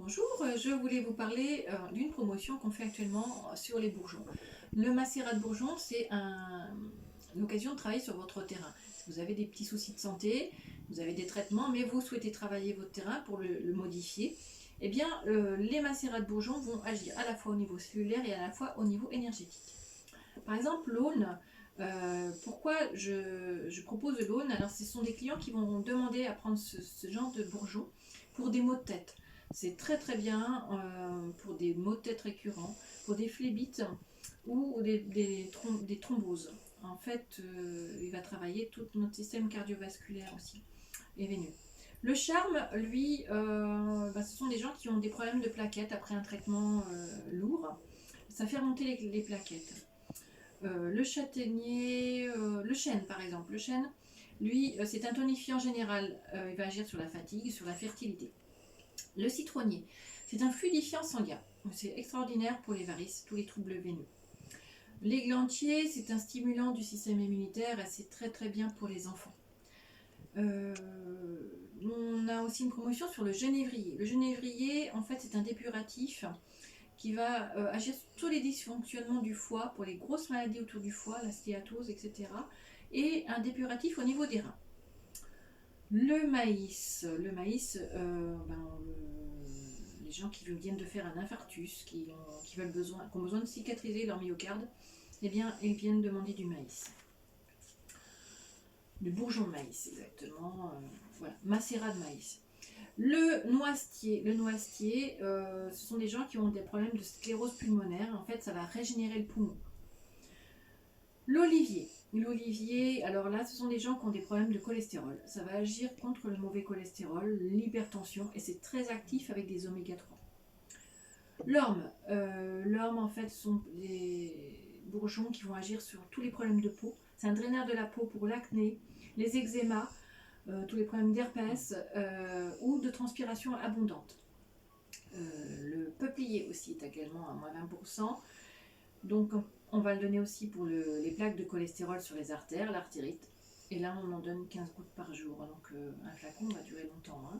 Bonjour, je voulais vous parler d'une promotion qu'on fait actuellement sur les bourgeons. Le macérat de bourgeons, c'est une occasion de travailler sur votre terrain. Si vous avez des petits soucis de santé, vous avez des traitements, mais vous souhaitez travailler votre terrain pour le modifier, eh bien, les macérats de bourgeons vont agir à la fois au niveau cellulaire et à la fois au niveau énergétique. Par exemple, l'aune. Pourquoi je propose l'aune? Alors, ce sont des clients qui vont demander à prendre ce genre de bourgeon pour des maux de tête. C'est très très bien pour des maux de tête récurrents, pour des phlébites ou des thromboses. En fait, il va travailler tout notre système cardiovasculaire aussi et veineux. Le charme, lui, ce sont des gens qui ont des problèmes de plaquettes après un traitement lourd. Ça fait remonter les plaquettes. Le châtaignier, le chêne par exemple. Le chêne, lui, c'est un tonifiant général. Il va agir sur la fatigue, sur la fertilité. Le citronnier, c'est un fluidifiant sanguin. C'est extraordinaire pour les varices, tous les troubles veineux. L'églantier, c'est un stimulant du système immunitaire et c'est très très bien pour les enfants. On a aussi une promotion sur le genévrier. Le genévrier, en fait, c'est un dépuratif qui va agir sur tous les dysfonctionnements du foie, pour les grosses maladies autour du foie, la stéatose, etc. Et un dépuratif au niveau des reins. Le maïs, les gens qui viennent de faire un infarctus, qui ont besoin de cicatriser leur myocarde, eh bien, ils viennent demander du maïs. Du bourgeon de maïs, exactement. Voilà, macérat de maïs. Le noisetier, ce sont des gens qui ont des problèmes de sclérose pulmonaire. En fait, ça va régénérer le poumon. L'olivier, alors là, ce sont des gens qui ont des problèmes de cholestérol. Ça va agir contre le mauvais cholestérol, l'hypertension, et c'est très actif avec des oméga 3. L'orme, en fait, sont des bourgeons qui vont agir sur tous les problèmes de peau. C'est un draineur de la peau pour l'acné, les eczémas, tous les problèmes d'herpès ou de transpiration abondante. Le peuplier aussi est également à moins 20%. Donc on va le donner aussi pour les plaques de cholestérol sur les artères, l'artérite. Et là on en donne 15 gouttes par jour. Donc un flacon va durer longtemps.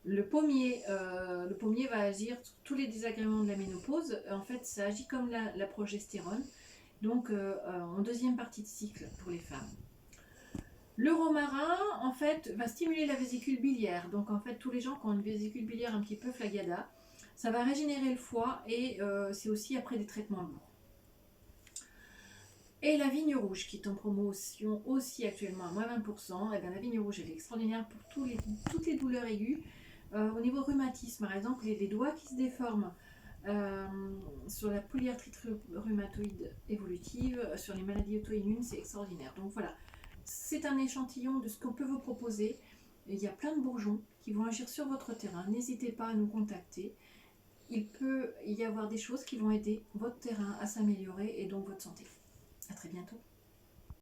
Le pommier va agir sur tous les désagréments de la ménopause. En fait, ça agit comme la progestérone. Donc en deuxième partie de cycle pour les femmes. Le romarin, en fait, va stimuler la vésicule biliaire. Donc, en fait, tous les gens qui ont une vésicule biliaire un petit peu flagada, ça va régénérer le foie et c'est aussi après des traitements lourds. Et la vigne rouge, qui est en promotion aussi actuellement à moins 20%, et bien la vigne rouge, elle est extraordinaire pour toutes les douleurs aiguës. Au niveau rhumatisme, par exemple, les doigts qui se déforment, sur la polyarthrite rhumatoïde évolutive, sur les maladies auto-immunes, c'est extraordinaire. Donc voilà, c'est un échantillon de ce qu'on peut vous proposer. Il y a plein de bourgeons qui vont agir sur votre terrain. N'hésitez pas à nous contacter. Il peut y avoir des choses qui vont aider votre terrain à s'améliorer et donc votre santé. À très bientôt.